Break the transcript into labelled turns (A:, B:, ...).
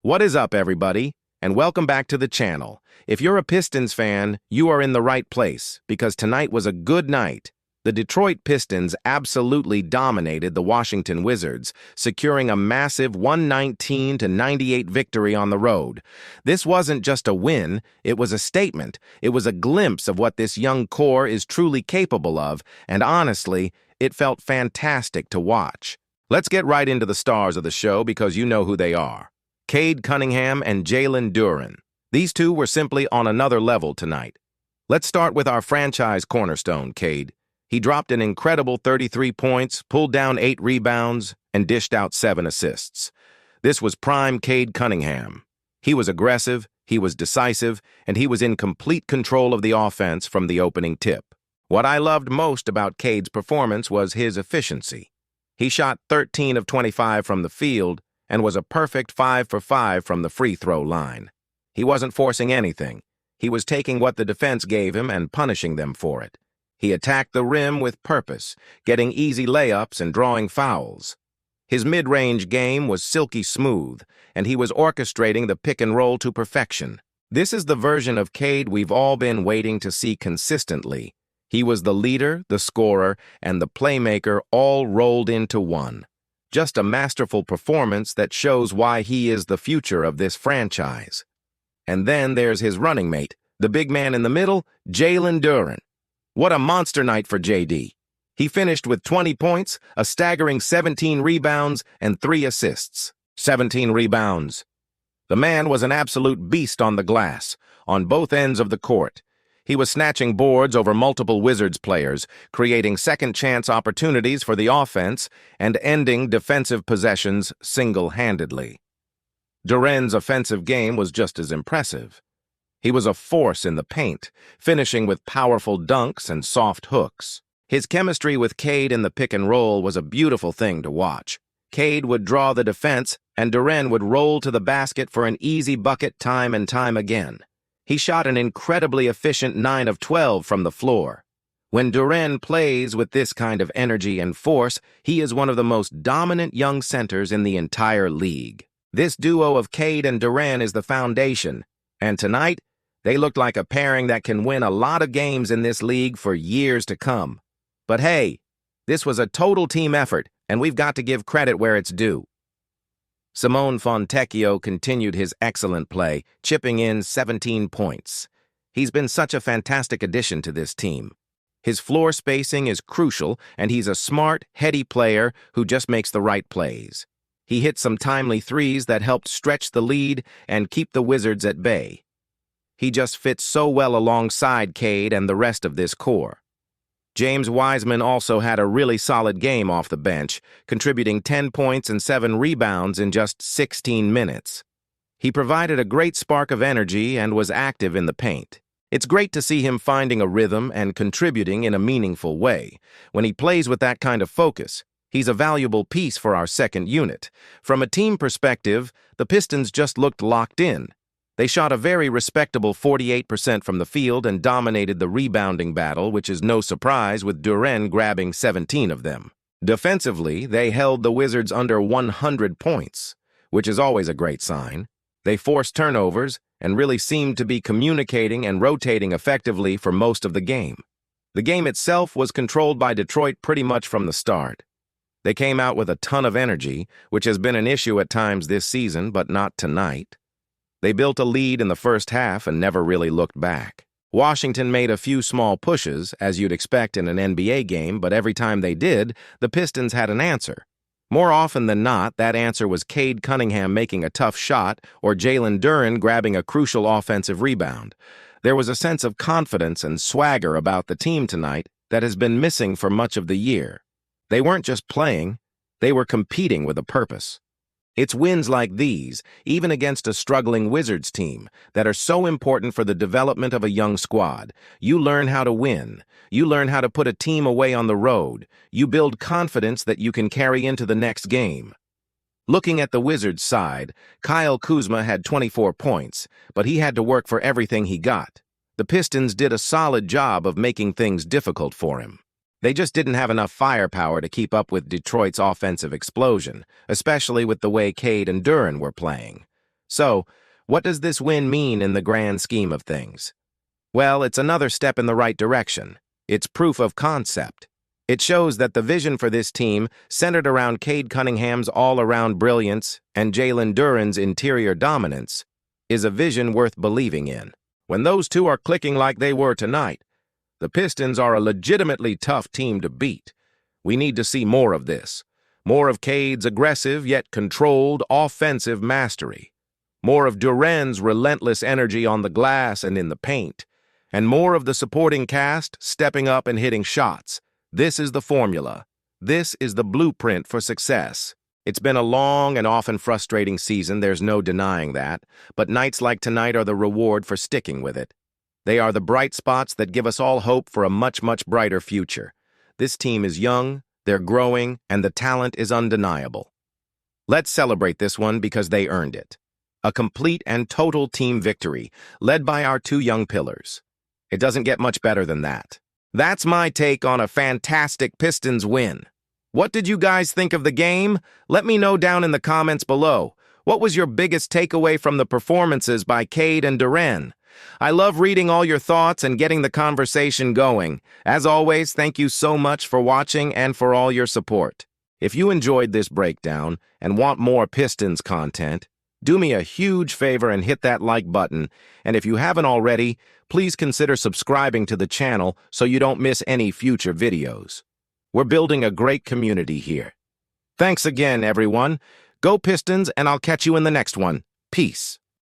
A: What is up, everybody? And welcome back to the channel. If you're a Pistons fan, you are in the right place, because tonight was a good night. The Detroit Pistons absolutely dominated the Washington Wizards, securing a massive 119-98 victory on the road. This wasn't just a win, it was a statement. It was a glimpse of what this young core is truly capable of, and honestly, it felt fantastic to watch. Let's get right into the stars of the show because you know who they are. Cade, Cunningham, and Jalen Duren. These two were simply on another level tonight. Let's start with our franchise cornerstone, Cade. He dropped an incredible 33 points, pulled down 8 rebounds, and dished out 7 assists. This was prime Cade Cunningham. He was aggressive, he was decisive, and he was in complete control of the offense from the opening tip. What I loved most about Cade's performance was his efficiency. He shot 13 of 25 from the field and was a perfect 5 for 5 from the free throw line. He wasn't forcing anything. He was taking what the defense gave him and punishing them for it. He attacked the rim with purpose, getting easy layups and drawing fouls. His mid-range game was silky smooth, and he was orchestrating the pick and roll to perfection. This is the version of Cade we've all been waiting to see consistently. He was the leader, the scorer, and the playmaker all rolled into one. Just a masterful performance that shows why he is the future of this franchise. And then there's his running mate, the big man in the middle, Jalen Duren. What a monster night for JD. He finished with 20 points, a staggering 17 rebounds, and 3 assists. 17 rebounds. The man was an absolute beast on the glass, on both ends of the court. He was snatching boards over multiple Wizards players, creating second-chance opportunities for the offense, and ending defensive possessions single-handedly. Duren's offensive game was just as impressive. He was a force in the paint, finishing with powerful dunks and soft hooks. His chemistry with Cade in the pick and roll was a beautiful thing to watch. Cade would draw the defense, and Duren would roll to the basket for an easy bucket time and time again. He shot an incredibly efficient 9 of 12 from the floor. When Duren plays with this kind of energy and force, he is one of the most dominant young centers in the entire league. This duo of Cade and Duren is the foundation, and tonight, they looked like a pairing that can win a lot of games in this league for years to come. But hey, this was a total team effort, and we've got to give credit where it's due. Simone Fontecchio continued his excellent play, chipping in 17 points. He's been such a fantastic addition to this team. His floor spacing is crucial, and he's a smart, heady player who just makes the right plays. He hit some timely threes that helped stretch the lead and keep the Wizards at bay. He just fits so well alongside Cade and the rest of this core. James Wiseman also had a really solid game off the bench, contributing 10 points and 7 rebounds in just 16 minutes. He provided a great spark of energy and was active in the paint. It's great to see him finding a rhythm and contributing in a meaningful way. When he plays with that kind of focus, he's a valuable piece for our second unit. From a team perspective, the Pistons just looked locked in. They shot a very respectable 48% from the field and dominated the rebounding battle, which is no surprise with Duren grabbing 17 of them. Defensively, they held the Wizards under 100 points, which is always a great sign. They forced turnovers and really seemed to be communicating and rotating effectively for most of the game. The game itself was controlled by Detroit pretty much from the start. They came out with a ton of energy, which has been an issue at times this season, but not tonight. They built a lead in the first half and never really looked back. Washington made a few small pushes, as you'd expect in an NBA game, but every time they did, the Pistons had an answer. More often than not, that answer was Cade Cunningham making a tough shot or Jalen Duren grabbing a crucial offensive rebound. There was a sense of confidence and swagger about the team tonight that has been missing for much of the year. They weren't just playing, they were competing with a purpose. It's wins like these, even against a struggling Wizards team, that are so important for the development of a young squad. You learn how to win. You learn how to put a team away on the road. You build confidence that you can carry into the next game. Looking at the Wizards side, Kyle Kuzma had 24 points, but he had to work for everything he got. The Pistons did a solid job of making things difficult for him. They just didn't have enough firepower to keep up with Detroit's offensive explosion, especially with the way Cade and Duren were playing. So, what does this win mean in the grand scheme of things? Well, it's another step in the right direction. It's proof of concept. It shows that the vision for this team, centered around Cade Cunningham's all-around brilliance and Jalen Duren's interior dominance, is a vision worth believing in. When those two are clicking like they were tonight, the Pistons are a legitimately tough team to beat. We need to see more of this. More of Cade's aggressive yet controlled offensive mastery. More of Duren's relentless energy on the glass and in the paint. And more of the supporting cast stepping up and hitting shots. This is the formula. This is the blueprint for success. It's been a long and often frustrating season, there's no denying that, but nights like tonight are the reward for sticking with it. They are the bright spots that give us all hope for a much, much brighter future. This team is young, they're growing, and the talent is undeniable. Let's celebrate this one because they earned it. A complete and total team victory, led by our two young pillars. It doesn't get much better than that. That's my take on a fantastic Pistons win. What did you guys think of the game? Let me know down in the comments below. What was your biggest takeaway from the performances by Cade and Duren? I love reading all your thoughts and getting the conversation going. As always, thank you so much for watching and for all your support. If you enjoyed this breakdown and want more Pistons content, do me a huge favor and hit that like button, and if you haven't already, please consider subscribing to the channel so you don't miss any future videos. We're building a great community here. Thanks again, everyone. Go Pistons, and I'll catch you in the next one. Peace.